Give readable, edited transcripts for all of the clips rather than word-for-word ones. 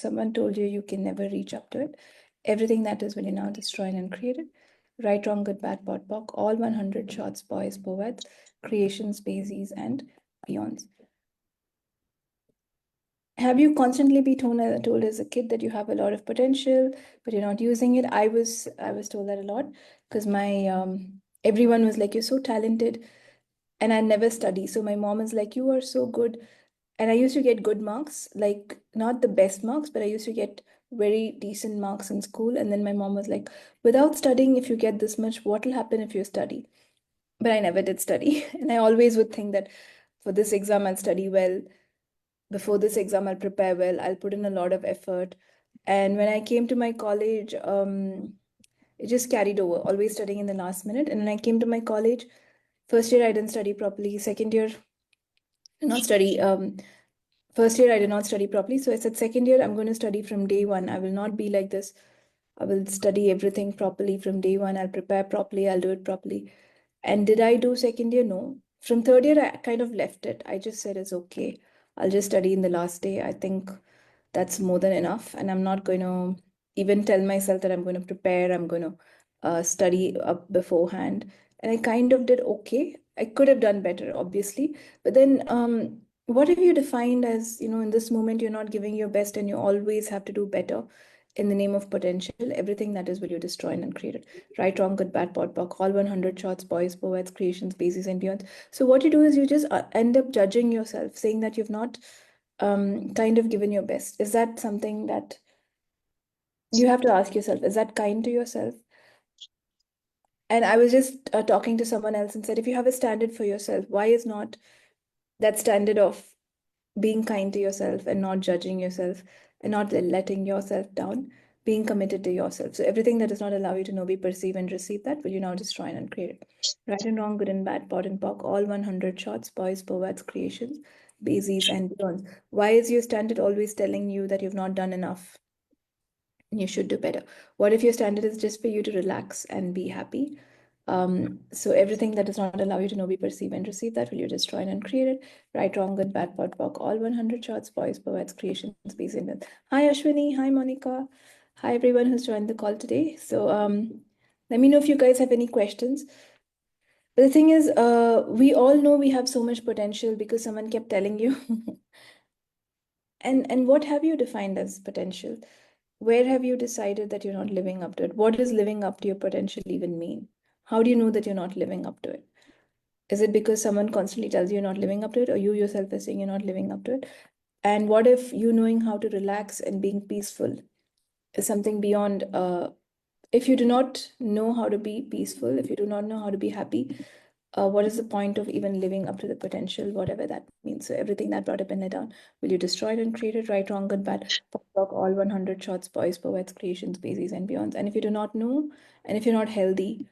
someone told you you can never reach up to it, everything that is will you now destroy and create it. Right, wrong, good, bad, pod, poc, all 100 shots, boys, poets, creations, bases, and beyonds. Have you constantly been told as a kid that you have a lot of potential, but you're not using it? I was told that a lot because my everyone was like, "You're so talented," and I never study. So my mom is like, "You are so good," and I used to get good marks, like not the best marks, but I used to get very decent marks in school. And then my mom was like, "Without studying, if you get this much, what will happen if you study?" But I never did study, and I always would think that for this exam I'll study well, before this exam I'll prepare well, I'll put in a lot of effort. And when I came to my college, it just carried over, always studying in the last minute. And when I came to my college, first year I didn't study properly, second year did not study, first year I did not study properly, so I said second year I'm going to study from day one. I will not be like this. I will study everything properly from day one. I'll prepare properly, I'll do it properly. And did I do second year? No. From third year, I kind of left it. I just said it's okay. I'll just study in the last day. I think that's more than enough. And I'm not going to even tell myself that I'm going to prepare, I'm going to study up beforehand. And I kind of did okay. I could have done better, obviously. But then, what have you defined as, in this moment, you're not giving your best and you always have to do better in the name of potential? Everything that is will you destroy and create it. Right, wrong, good, bad, pod, poc, all 100 shots, boys, poets, creations, bases, and beyond. So what you do is you just end up judging yourself, saying that you've not kind of given your best. Is that something that you have to ask yourself? Is that kind to yourself? And I was just talking to someone else and said, if you have a standard for yourself, why is not that standard of being kind to yourself and not judging yourself and not letting yourself down, being committed to yourself? So everything that does not allow you to know, be, perceive, and receive that, will you now destroy and uncreate it? Right and wrong, good and bad, pod and poc, all 100 shots, boys, poets, creations, bases, and beyond. Why is your standard always telling you that you've not done enough? You should do better. What if your standard is just for you to relax and be happy? So everything that does not allow you to know, be, perceive, and receive that, will you destroy and uncreate it? Right, wrong, good, bad, pod, poc, all 100 shots, boys, poets, creations, space, and myth. Hi, Ashwini. Hi, Monica. Hi, everyone who's joined the call today. So let me know if you guys have any questions. But the thing is, we all know we have so much potential because someone kept telling you. And what have you defined as potential? Where have you decided that you're not living up to it? What does living up to your potential even mean? How do you know that you're not living up to it? Is it because someone constantly tells you you're not living up to it, or you yourself are saying you're not living up to it? And what if you knowing how to relax and being peaceful is something beyond? If you do not know how to be peaceful, if you do not know how to be happy, what is the point of even living up to the potential, whatever that means? So everything that brought up in it down, will you destroy it and create it? Right, wrong, good, bad, talk, all 100 shots, boys, poets, creations, bases, and beyonds. And if you do not know, and if you're not healthy,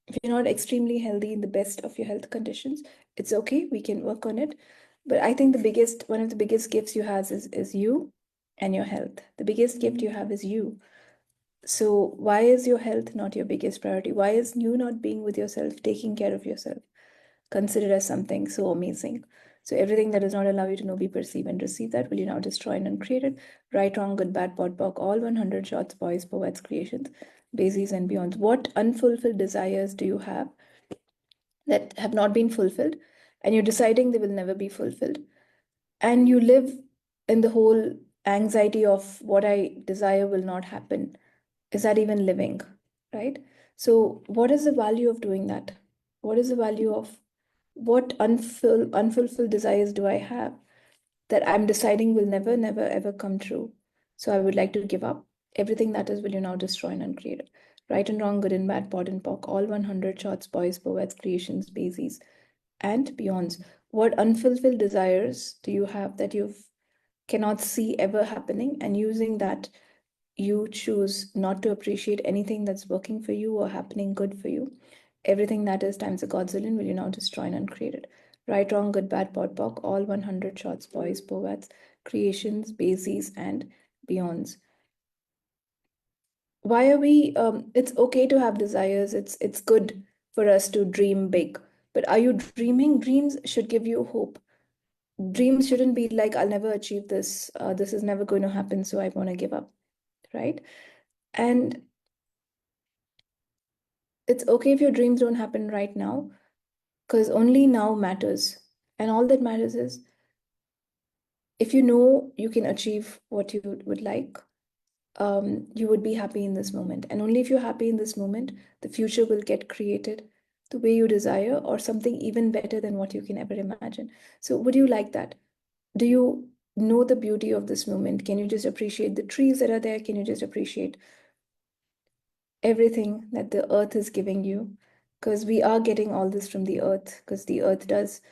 if you're not extremely healthy in the best of your health conditions, it's okay. We can work on it. But I think one of the biggest gifts you have is you and your health. The biggest gift you have is you. So why is your health not your biggest priority? Why is you not being with yourself, taking care of yourself, considered as something so amazing? So everything that does not allow you to know, be, perceive, and receive that, will you now destroy and uncreate it? Right, wrong, good, bad, pod, poc, all 100 shots, boys, poets, creations, bases, and beyond. What unfulfilled desires do you have that have not been fulfilled, and you're deciding they will never be fulfilled? And you live in the whole anxiety of what I desire will not happen. Is that even living? Right? So what is the value of doing that? What is the value of what unfulfilled desires do I have that I'm deciding will never, never, ever come true? So I would like to give up everything that is, will you now destroy and uncreate it? Right and wrong, good and bad, pod and poc, all 100 shots, boys, poets, creations, bases, and beyonds. What unfulfilled desires do you have that you cannot see ever happening? And using that, you choose not to appreciate anything that's working for you or happening good for you. Everything that is times a godzillion, will you now destroy and uncreate it? Right, wrong, good, bad, pod, poc, all 100 shots, boys, poets, creations, bases, and beyonds. Why are we? It's okay to have desires. It's good for us to dream big. But are you dreaming? Dreams should give you hope. dreams shouldn't be like, I'll never achieve this. This is never going to happen, so I want to give up, right? And it's okay if your dreams don't happen right now, because only now matters. And all that matters is if you know you can achieve what you would like, you would be happy in this moment. And only if you're happy in this moment, the future will get created the way you desire, or something even better than what you can ever imagine. So, would you like that? Do you know the beauty of this moment? Can you just appreciate the trees that are there? Can you just appreciate everything that the earth is giving you? Because we are getting all this from the earth, because the earth does,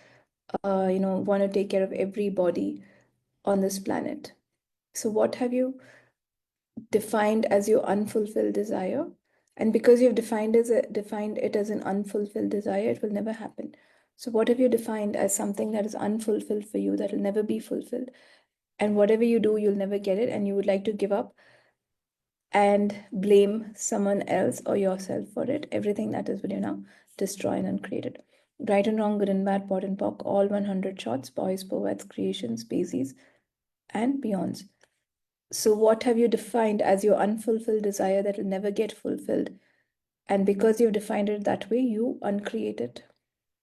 want to take care of everybody on this planet. So, what have you defined as your unfulfilled desire? And because you've defined it as an unfulfilled desire, it will never happen. So, what have you defined as something that is unfulfilled for you, that will never be fulfilled? And whatever you do, you'll never get it, and you would like to give up and blame someone else or yourself for it. Everything that is will you now destroy and uncreate it. Right and wrong, good and bad, pot and pock, all 100 shots, boys, poets, creations, species, and beyonds. So, what have you defined as your unfulfilled desire that will never get fulfilled? And because you've defined it that way, you uncreate it.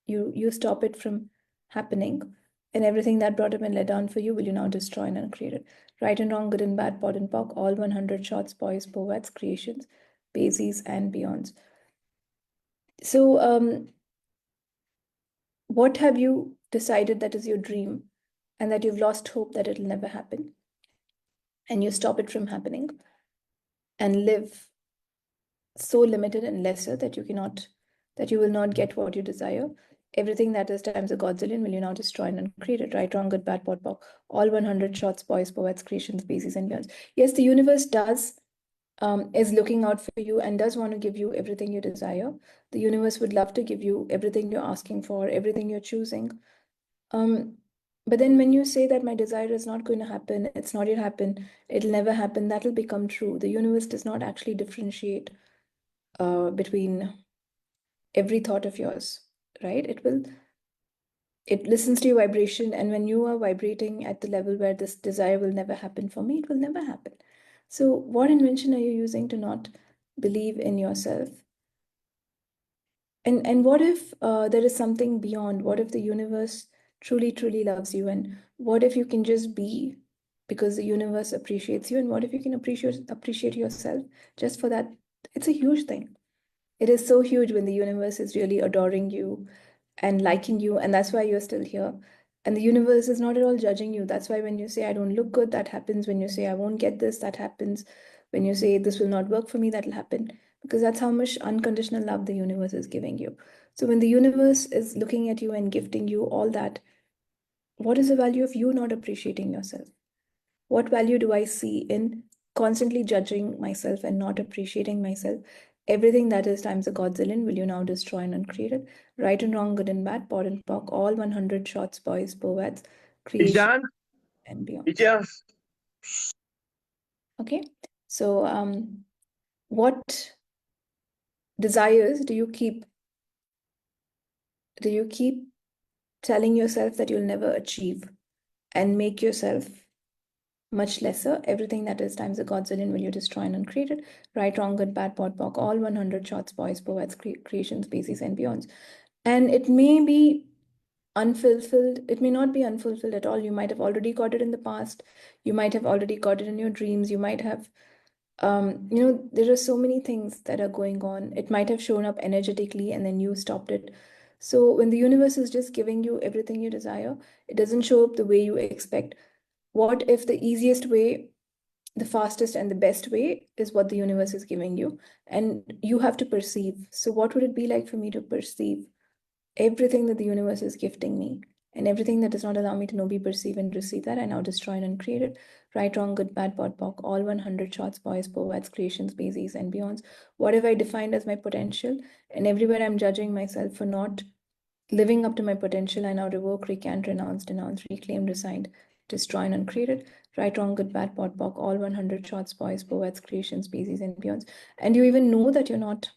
You stop it from happening. And everything that brought up and led down for you will you now destroy and uncreate it. Right and wrong, good and bad, pot and pock, all 100 shots, boys, poets, creations, bases, and beyonds. So, what have you decided that is your dream and that you've lost hope that it'll never happen? And you stop it from happening and live so limited and lesser that you will not get what you desire. Everything that is times a godzillion will you now destroy and uncreate it. Right, wrong, good, bad, pot, pock, all 100 shots, boys, poets, creations, species, and beyond. Yes, the universe is looking out for you and does want to give you everything you desire. The universe would love to give you everything you're asking for, everything you're choosing. But then when you say that my desire is not going to happen, it's not going to happen, it'll never happen, that'll become true. The universe does not actually differentiate between every thought of yours, right? It listens to your vibration, and when you are vibrating at the level where this desire will never happen for me, it will never happen. So, what invention are you using to not believe in yourself? And what if there is something beyond? What if the universe truly, truly loves you? And what if you can just be because the universe appreciates you? And what if you can appreciate yourself just for that? It's a huge thing. It is so huge when the universe is really adoring you and liking you, and that's why you're still here. And the universe is not at all judging you. That's why when you say, I don't look good, that happens. When you say, I won't get this, that happens. When you say, this will not work for me, that'll happen. Because that's how much unconditional love the universe is giving you. So when the universe is looking at you and gifting you all that, what is the value of you not appreciating yourself? What value do I see in constantly judging myself and not appreciating myself? Everything that is times a godzillion will you now destroy and uncreate it. Right and wrong, good and bad, pot and pock, all 100 shots, boys, poets, creation, and beyond. Okay, so what desires do you keep? Do you keep telling yourself that you'll never achieve and make yourself much lesser? Everything that is times a godzillion will you destroy and uncreate it. Right, wrong, good, bad, pot, pock, all 100 shots, boys, poets, creation, species, and beyonds. And it may be unfulfilled. It may not be unfulfilled at all. You might have already got it in the past. You might have already got it in your dreams. You might have, there are so many things that are going on. It might have shown up energetically and then you stopped it. So when the universe is just giving you everything you desire, it doesn't show up the way you expect. What if the easiest way, the fastest and the best way is what the universe is giving you, and you have to perceive? So what would it be like for me to perceive everything that the universe is gifting me, and everything that does not allow me to know, be, perceive, and receive that I now destroy and uncreate it. Right, wrong, good, bad, pot, pock, all 100 shots, boys, poets, creations, bases, and beyonds. What have I defined as my potential? And everywhere I'm judging myself for not living up to my potential, I now revoke, recant, renounce, denounce, reclaim, resigned, destroy, and uncreated. Right, wrong, good, bad, pot, pock, all 100 shots, boys, poets, creations, species, and beyonds. And you even know that you're not.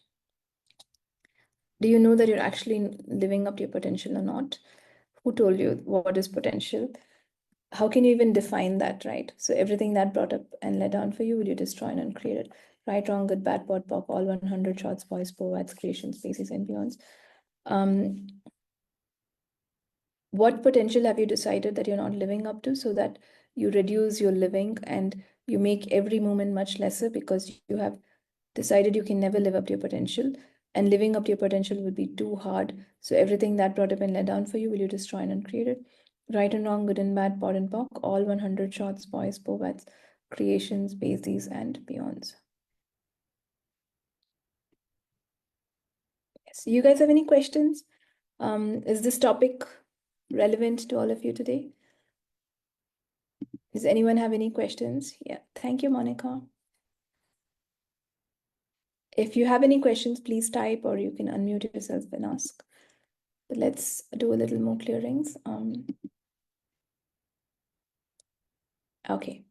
Do you know that you're actually living up to your potential or not? Who told you what is potential? How can you even define that, right? So everything that brought up and let down for you, will you destroy and uncreate it? Right, wrong, good, bad, pod, pop, all 100 shots, boys, poets, creations, species, and beyonds. What potential have you decided that you're not living up to, so that you reduce your living and you make every moment much lesser because you have decided you can never live up to your potential, and living up to your potential will be too hard. So everything that brought up and let down for you, will you destroy and uncreate it? Right and wrong, good and bad, pod and pock, all 100 shots, boys, poets, creations, bases, and beyonds. Yes. You guys have any questions? Is this topic relevant to all of you today? Does anyone have any questions? Yeah. Thank you, Monica. If you have any questions, please type, or you can unmute yourself and ask. But let's do a little more clearings. Okay.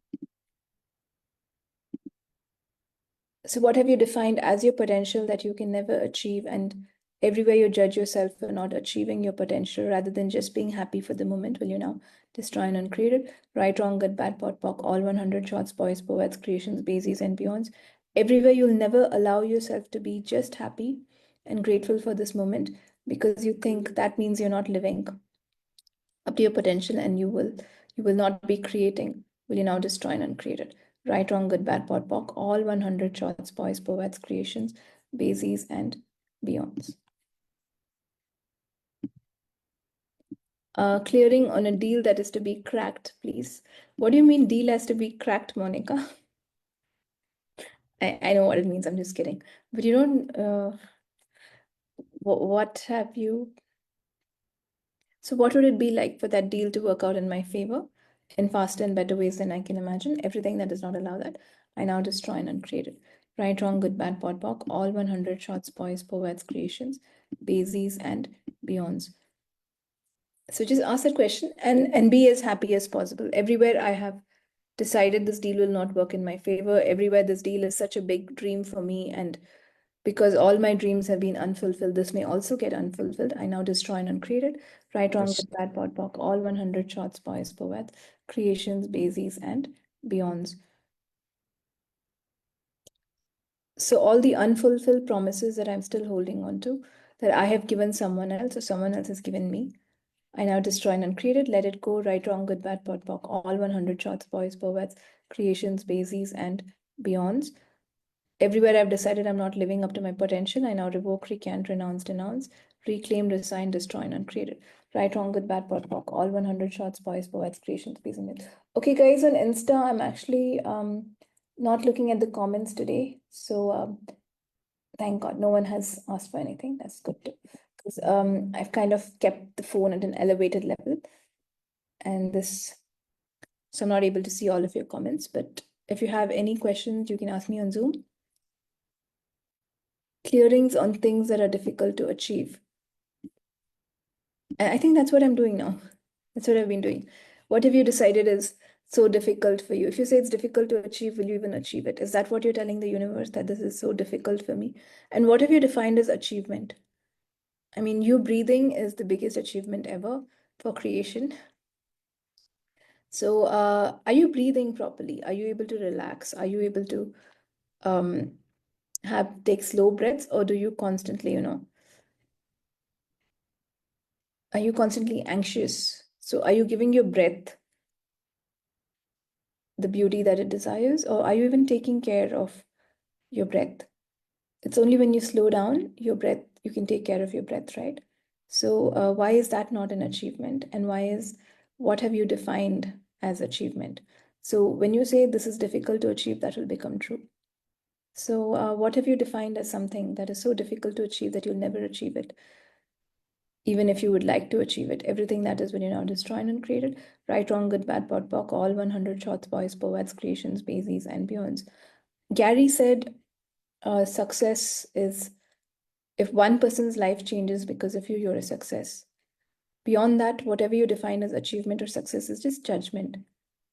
So what have you defined as your potential that you can never achieve, and everywhere you judge yourself for not achieving your potential rather than just being happy for the moment, will you now destroy and uncreate it? Right, wrong, good, bad, pot, pock, all 100 shots, boys, poets, creations, bases, and beyonds. Everywhere you'll never allow yourself to be just happy and grateful for this moment, because you think that means you're not living up to your potential, and you will not be creating. Will you now destroy and uncreate it? Right, wrong, good, bad, pot, pock, all 100 shots, boys, poets, creations, bases, and beyonds. Clearing on a deal that is to be cracked, please. What do you mean deal has to be cracked, Monica? I know what it means, I'm just kidding. But you don't, what have you, so what would it be like for that deal to work out in my favor in faster and better ways than I can imagine? Everything that does not allow that, I now destroy and uncreate it. Right, wrong, good, bad, pod, pock, all 100 shots, boys, poets, creations, bases, and beyonds. So just ask that question and be as happy as possible. Everywhere I have decided this deal will not work in my favor, everywhere this deal is such a big dream for me, and because all my dreams have been unfulfilled, this may also get unfulfilled. I now destroy and uncreate it. Right, wrong, good, bad, pod, pock, all 100 shots, boys, poets, creations, bases, and beyonds. So all the unfulfilled promises that I'm still holding on to, that I have given someone else or someone else has given me, I now destroy and uncreate it. Let it go. Right, wrong, good, bad, pod, pock, all 100 shots, boys, poets, creations, bases, and beyonds. Everywhere I've decided I'm not living up to my potential, I now revoke, recant, renounce, denounce, reclaim, resign, destroy, and uncreate it. Right, wrong, good, bad, pod, pock, all 100 shots, boys, poets, creations, bases, and beyonds. Okay, guys, on Insta, I'm actually not looking at the comments today. So thank God no one has asked for anything. That's good too. Because I've kind of kept the phone at an elevated level, and this, so I'm not able to see all of your comments. But if you have any questions, you can ask me on Zoom. Clearings on things that are difficult to achieve. And I think that's what I'm doing now. That's what I've been doing. What have you decided is so difficult for you? If you say it's difficult to achieve, will you even achieve it? Is that what you're telling the universe, that this is so difficult for me? And what have you defined as achievement? I mean, you breathing is the biggest achievement ever for creation. So, are you breathing properly? Are you able to relax? Are you able to um, take slow breaths, or do you constantly, are you constantly anxious? So, are you giving your breath the beauty that it desires, or are you even taking care of your breath? It's only when you slow down your breath, you can take care of your breath, right? So, why is that not an achievement? And what have you defined as achievement? So, when you say this is difficult to achieve, that will become true. So, what have you defined as something that is so difficult to achieve that you'll never achieve it, even if you would like to achieve it? Everything that is when you're now destroyed and created. Right, wrong, good, bad, pod, pock, all 100 shots, boys, poets, creations, bases, and beyonds. Gary said, success is if one person's life changes because of you, you're a success. Beyond that, whatever you define as achievement or success is just judgment.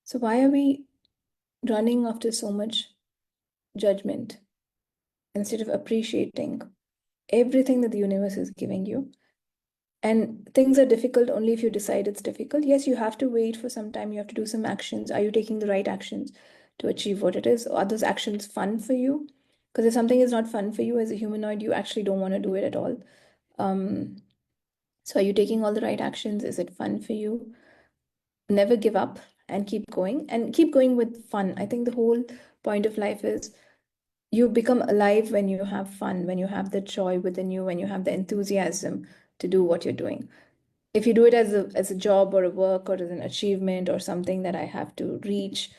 So, why are we running after so much judgment instead of appreciating everything that the universe is giving you? And things are difficult only if you decide it's difficult. Yes, you have to wait for some time, you have to do some actions. Are you taking the right actions to achieve what it is? Are those actions fun for you? Because if something is not fun for you as a humanoid, you actually don't want to do it at all. um, so are you taking all the right actions? Is it fun for you? Never give up and keep going with fun. I think the whole point of life is you become alive when you have fun, when you have the joy within you, when you have the enthusiasm to do what you're doing. If you do it as a job or a work or as an achievement or something that I have to reach,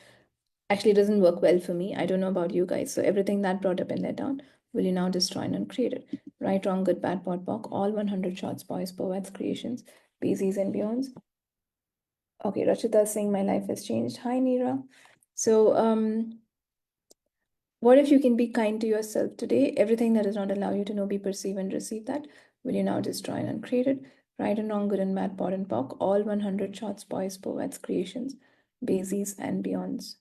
actually it doesn't work well for me. I don't know about you guys. So everything that brought up and let down, will you now destroy and uncreate it? Right, wrong, good, bad, pot, pock, all 100 shots, boys, poets, creations, BZs and beyonds. Okay, Rachita is saying my life has changed. Hi, Neera. So, what if you can be kind to yourself today? Everything that does not allow you to know, be, perceive, and receive that, will you now destroy and uncreate it? Right and wrong, good and bad, pot and pock, all 100 shots, boys, poets, creations, bases, and beyonds.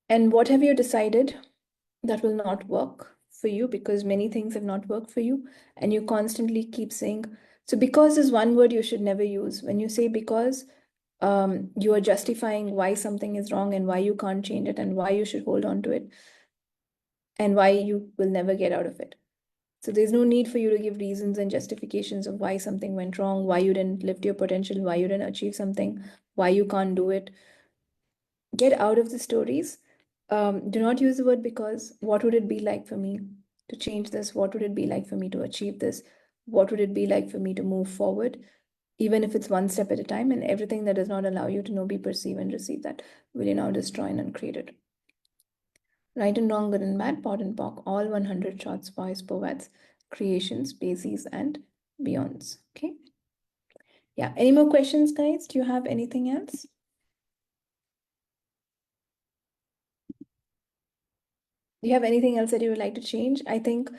And what have you decided that will not work for you? Because many things have not worked for you, and you constantly keep saying, so because is one word you should never use. When you say because, you are justifying why something is wrong and why you can't change it and why you should hold on to it and why you will never get out of it. So there's no need for you to give reasons and justifications of why something went wrong, why you didn't live to your potential, why you didn't achieve something, why you can't do it. Get out of the stories. Do not use the word because. What would it be like for me to change this? What would it be like for me to achieve this? What would it be like for me to move forward? Even if it's one step at a time, and everything that does not allow you to know, be, perceive, and receive that, will you now destroy and uncreate it? Right and wrong, good and bad, pot and pock, all 100 shots, boys, poets, creations, bases, and beyonds. Okay. Yeah. Any more questions, guys? Do you have anything else? Do you have anything else that you would like to change? I think,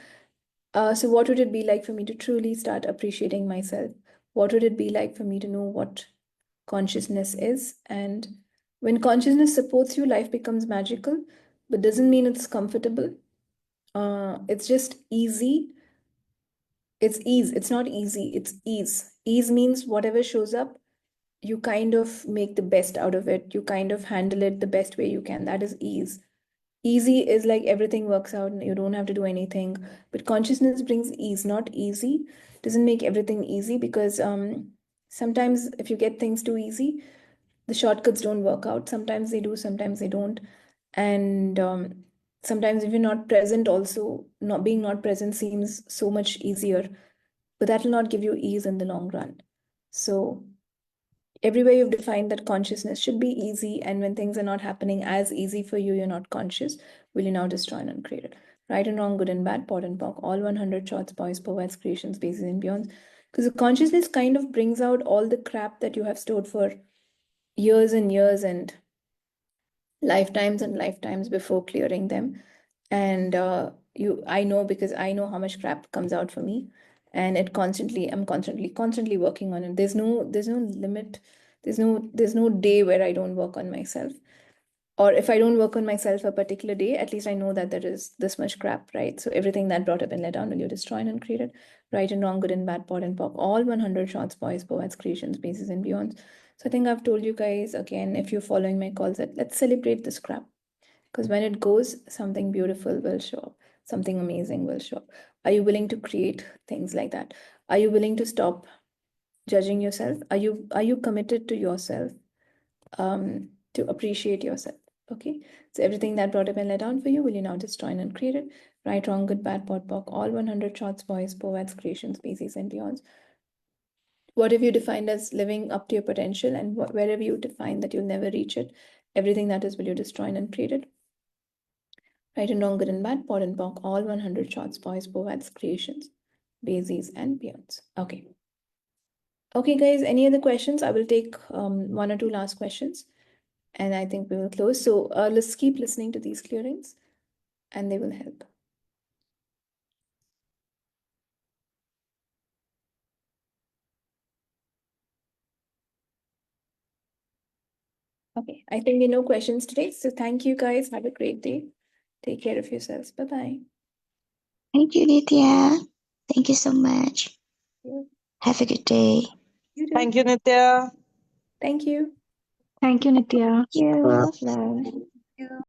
so what would it be like for me to truly start appreciating myself? What would it be like for me to know what consciousness is? And when consciousness supports you, life becomes magical, but doesn't mean it's comfortable. It's just easy. It's ease. It's not easy, it's ease. Ease means whatever shows up, you kind of make the best out of it. You kind of handle it the best way you can. That is ease. Easy is like everything works out and you don't have to do anything. But consciousness brings ease, not easy. Doesn't make everything easy because sometimes if you get things too easy, the shortcuts don't work out. Sometimes they do, sometimes they don't. And sometimes if you're not present, also not present seems so much easier, but that will not give you ease in the long run. So everywhere you've defined that consciousness should be easy, and when things are not happening as easy for you, you're not conscious, will you now destroy and uncreate it? Right and wrong, good and bad, pot and pock, all 100 shots, boys, poets, creations, bases, and beyonds. Because the consciousness kind of brings out all the crap that you have stored for years and years and lifetimes before clearing them. And I know, because I know how much crap comes out for me, and I'm constantly working on it. There's no limit. There's no day where I don't work on myself. Or if I don't work on myself a particular day, at least I know that there is this much crap, right? So everything that brought up and let down, will you destroy and uncreate it? Right and wrong, good and bad, pot and pock, all 100 shots, boys, poets, creations, bases, and beyond. So I think I've told you guys again, if you're following my calls, that let's celebrate this crap. Because when it goes, something beautiful will show up, something amazing will show up. Are you willing to create things like that? Are you willing to stop judging yourself? Are you committed to yourself, to appreciate yourself? Okay. So everything that brought up and let down for you, will you now destroy and create it? Right, wrong, good, bad, pot, pock, all 100 shots, boys, poets, creations, species, and beyonds. What have you defined as living up to your potential, and wherever you define that you'll never reach it, everything that is, will you destroy and create it? Right and wrong, good and bad, pot and pock, all 100 shots, boys, poets, creations, bases, and beyonds. Okay. Okay, guys, any other questions? I will take one or two last questions, and I think we will close. So let's keep listening to these clearings, and they will help. Okay, I think no questions today. So thank you guys. Have a great day. Take care of yourselves. Bye-bye. Thank you, Nithya. Thank you so much. Yeah. Have a good day. You too. Thank you, Nithya. Thank you. Thank you, Nitya. Thank you. Love, love. Thank you.